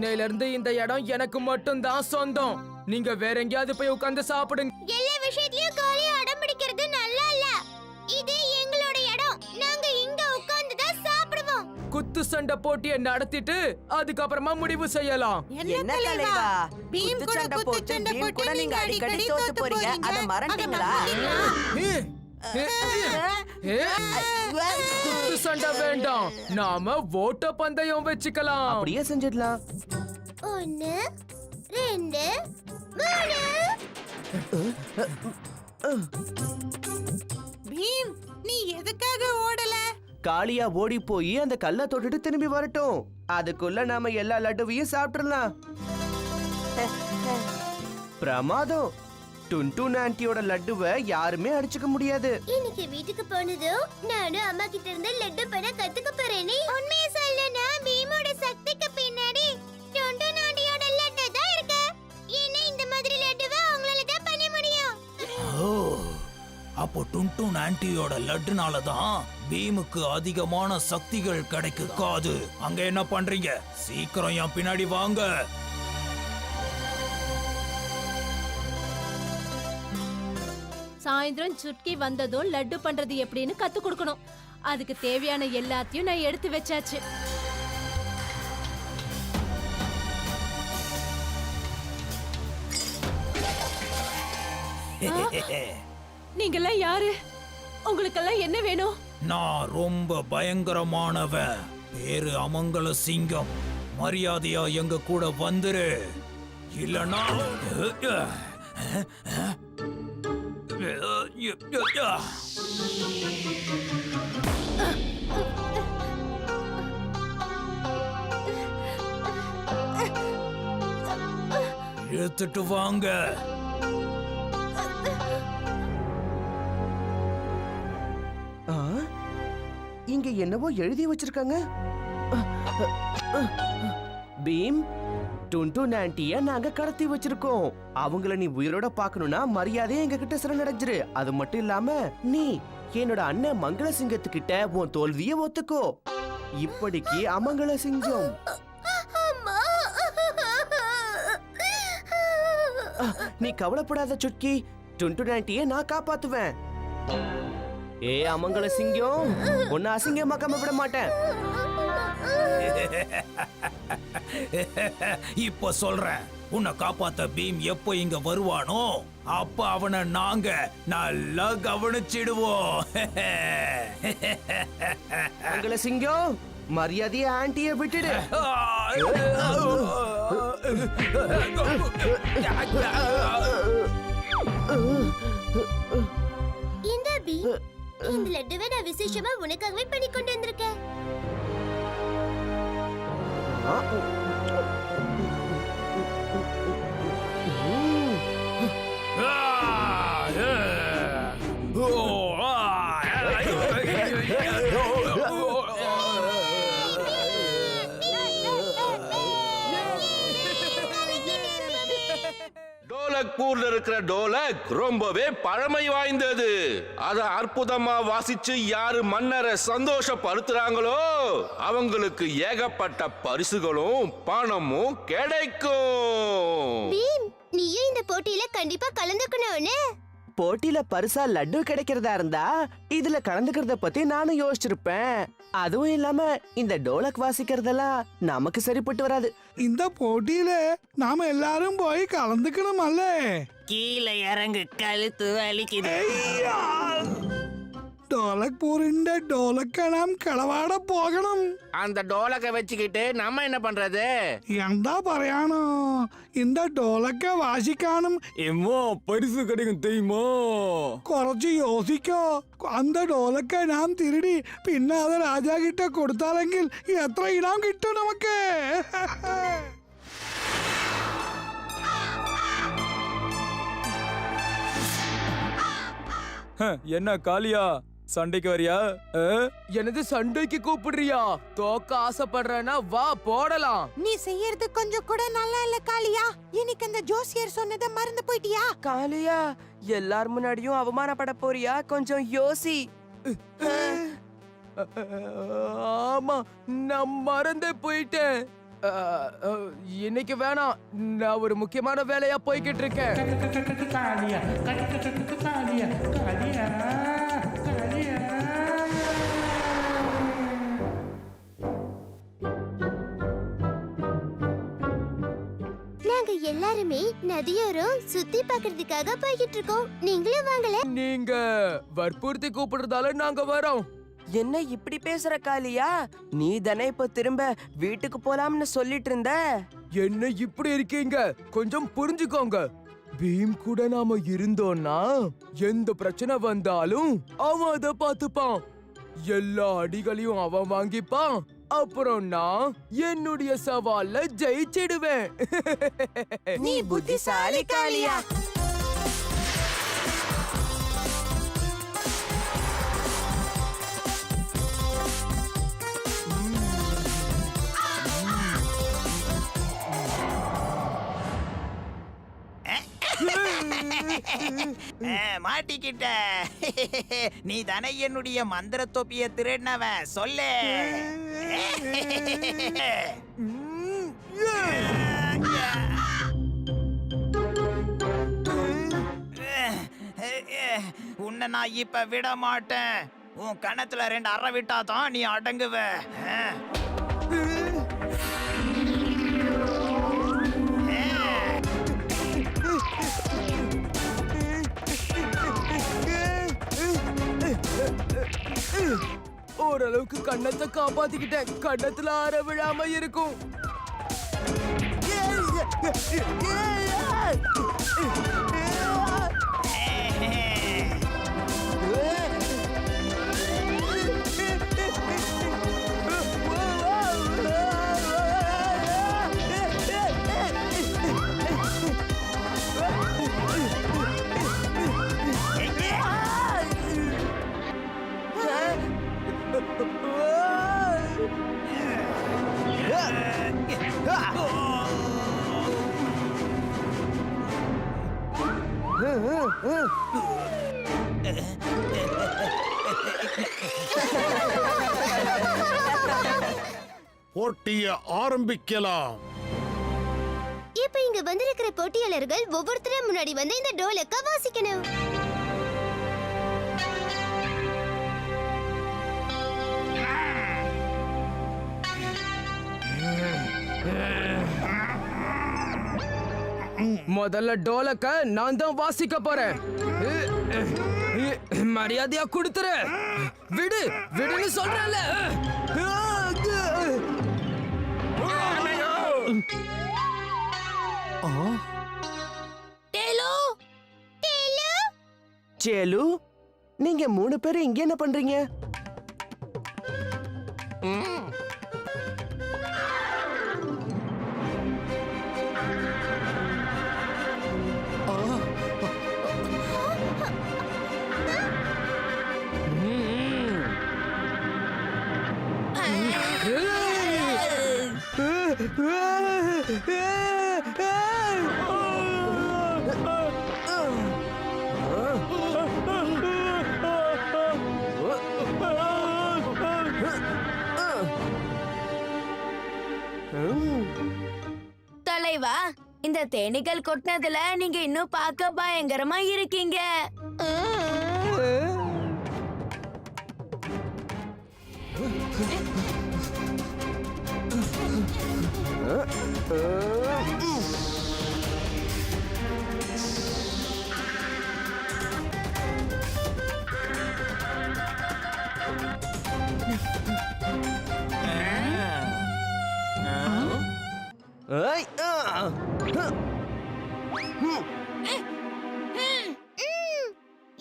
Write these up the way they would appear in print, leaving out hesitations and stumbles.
இன்னையில இருந்து இந்த இடம் எனக்கு மட்டும் தான் சொந்தம். நீங்க வேற எங்கயாவது போய் உட்கார்ந்து சாப்பிடுங்க. எல்லா விஷயத்திலயும் காளியா அடம் பிடிக்கிறது நல்லா இல்ல. இது எங்களோட இடம். நாங்க இங்க உட்கார்ந்து தான் சாப்பிடுவோம். குத்து சண்டை போட்டியை நடத்திட்டு அதுக்கப்புறமா முடிவு செய்யலாம். என்ன தலைவா, பீம் கூட குத்து சண்டை போட்டு நீங்க அடிக்கடி தோத்து போறீங்க, அத மறந்துட்டீங்களா? குத்து சண்டை வேண்டாம், நாம ஓட்ட பந்தயம் வச்சுக்கலாம். அப்படியே செஞ்சிடலாம். 1 2 3. பீம், நீ எதுக்காக ஓடல? காளியா ஓடி போய் அந்த கல்லை தொட்டுட்டு திரும்பி வரட்டும். அதுக்குள்ள நாம எல்லா லட்டுவையும் சாப்பிட்டுறலாம். பிரமாதம். டுன்டுன் ஆன்ட்டியோட லட்டுவை யாருமே அடிச்சுக்க முடியாது. இன்னைக்கு வீட்டுக்கு போனதும் நானும் அம்மா கிட்ட இருந்து லட்டு பண்ண கத்துக்க போறேனே. உண்மையை சொல்லனா பீமோட சக்திக்கு பின்னாடி டுன்டுன் ஆண்டியோட லட்டு தான் இருக்கு. ஏன்னா இந்த மாதிரி லட்டுவை அவங்களால தான் பண்ண முடியும். அப்போ டுன்டுன் ஆன்ட்டியோட லட்டுனால தான் பீமுக்கு அதிகமான சக்திகள் கிடைக்காது. அங்க என்ன பண்றீங்க? சீக்கிரம் என் பின்னாடி வாங்க. சாயந்தரம் சுட்கி வந்ததும் லட்டு பண்றது எப்படின்னு கத்து கொடுக்கணும். அதுக்கு தேவையான எல்லாத்தையும் நான் எடுத்து வச்சாச்சு. நீங்கெல்லாம் யாரு? உங்களுக்கெல்லாம் என்ன வேணும்? நான் ரொம்ப பயங்கரமானவன். பேரு அமங்கல சிங்கம். மரியாதையா எங்க கூட வந்துரு, இல்லனா எடுத்துட்டு வாங்க. இங்க என்னவோ எழுதி வச்சிருக்காங்க. பீம், டுன்டுன் ஆன்ட்டிய நாங்க கடத்தி வச்சிருக்கோம். அவங்கள நீ உயிரோட பாக்கணும்னா மரியாதையா எங்க கிட்ட சரணடைஞ்சிரு. அது மட்டும் இல்லாம நீ என்னோட அண்ணன் மங்கள சிங்கத்துக்கிட்ட உன் தோல்விய ஒத்துக்கோ. இப்படிக்கு அமங்கல சிங்கம். நீ கவலைப்படாத சுட்கி, டுன்டுன் ஆன்ட்டிய நான் காப்பாத்துவேன். ஏ அமங்கல சிங்கம், உன்னை அசிங்கமாக்காம விட மாட்டேன். இப்ப சொல்றேன், உன்னை காப்பாத்த பீம் எப்போ இங்க வருவானோ அப்ப அவனை நாங்க நல்லா கவனிச்சிடுவோம். மங்கள சிங்கம், மரியாதைய ஆன்ட்டிய விட்டுடு. இந்த பீம், இந்த லட்டுவை நான் விசேஷமா உனக்காகவே பண்ணி கொண்டு வந்திருக்கேன். டோலக்பூர்ல இருக்கிற டோலக் ரொம்பவே பழமை வாய்ந்தது. அத அற்புதமா வாசிச்சு யாரு மன்னரை சந்தோஷப்படுத்துறாங்களோ அவங்களுக்கு ஏகப்பட்ட பரிசுகளும் பணமும் கிடைக்கும். பீம், நீயும் இந்த போட்டியில கண்டிப்பா கலந்துக்கணும்னு. போட்டியில பரிசா லட்டு கிடைக்கிறதா இருந்தா இதுல கலந்துக்கிறத பத்தி நானும் யோசிச்சிருப்பேன். அதுவும் இல்லாம இந்த டோலக் வாசிக்கிறதெல்லாம் நமக்கு சரிப்பட்டு வராது. இந்த போட்டியில நாம எல்லாரும் போய் கலந்துக்கணுமல்ல. கீழே இறங்கு, கழுத்து வலிக்குது. டோலக்பூரிന്റെ டோலக்க நாம் കളവാட போகணும். அந்த டோலக்க வச்சுக்கிட்டு நம்ம என்ன பண்றது? എന്താ പറയാനോ, இந்த டோலக்க வாசிக்கானும் பரிசு கிடைக்கும் தெரியுமா? കുറച്ച് യോசிക്കോ. அந்த டோலக்க நாம் திருடி പിന്നെ അത് രാജാ കിட்ட കൊടുത്താലെങ്കിൽ എത്ര ഇനാം കിട്ടും നമുക്ക്? என்ன காளியா, சண்டைக்கு வரியா? எனது சண்டைக்கு கூப்பிடுறியா? தோக்க ஆசைப்படுறேன்னா வா போடலாம். நீ செய்யறது கொஞ்சம் கூட நல்லா இல்ல காளியா. இன்னைக்கு அந்த ஜோசியர் சொன்னதை மறந்து போயிட்டியா? காளியா, எல்லார் முன்னாடியும் அவமானப்பட போறியா? கொஞ்சம் யோசி. ஆமா, நான் மறந்தே போயிட்டேன். இன்னைக்கு வேணாம், நான் ஒரு முக்கியமான வேலையா போய்கிட்டு இருக்கேன். நாங்க எல்லாருமே நதியோரம் சுத்தி பார்க்கிறதுக்காக போய்கிட்டு இருக்கோம். நீங்களும் வாங்கல. நீங்க வற்புறுத்தி கூப்பிடுறதால நாங்க வரோம். என்ன இப்படி பேசுற காளியா? நீ தானே இப்ப திரும்ப வீட்டுக்கு போலாம்னு சொல்லிட்டு இருந்த. என்ன இப்படி இருக்கீங்க? கொஞ்சம் புரிஞ்சுக்கோங்க. பீம் கூட நாம இருந்தோம்னா எந்த பிரச்சனை வந்தாலும் அவன் அதை பார்த்துப்பான். எல்லா அடிகளையும் அவன் வாங்கிப்பான். அப்புறம் நான் என்னுடைய சவால்ல ஜெயிச்சிடுவேன். நீ புத்திசாலி காளியா. மாட்டிக்கிட்ட. நீ தானே என்னுடைய மந்திர தொப்பிய திருடினவன், சொல்லு. உன்னை நான் இப்ப விட மாட்டேன். உன் கணத்துல 2 அறை விட்டாதான் நீ அடங்குவ. ஓரளவுக்கு கண்ணத்தை காப்பாத்திக்கிட்டேன். கண்ணத்துல ஆற விழாம இருக்கும். போட்டியை ஆரம்பிக்கலாம். இப்ப இங்க வந்திருக்கிற போட்டியாளர்கள் ஒவ்வொருத்தரும் முன்னாடி வந்து இந்த டோலக்க வாசிக்கணும். முதல்ல டோலக்க நான் தான் வாசிக்க போறேன். மரியாதையா கொடுத்துரு. விடு விடுன்னு சொல்றல. சேலு, நீங்க 3 பேரும் இங்க என்ன பண்றீங்க? தலைவா, இந்த தேனீக்கள் கொட்டினதுல நீங்க இன்னும் பார்க்க பயங்கரமா இருக்கீங்க.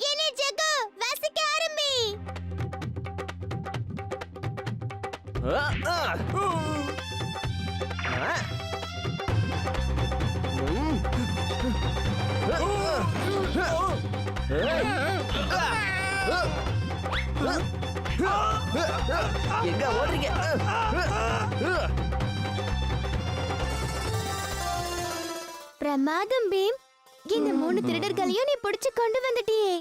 என்ன ஜகு, வாசிக்க ஆரம்பி. எங்க ஓடுறீங்க? பிரமாதம் பீம். இந்த 3 திருடர்களையும் நீ பிடிச்சு கொண்டு வந்துட்டியே.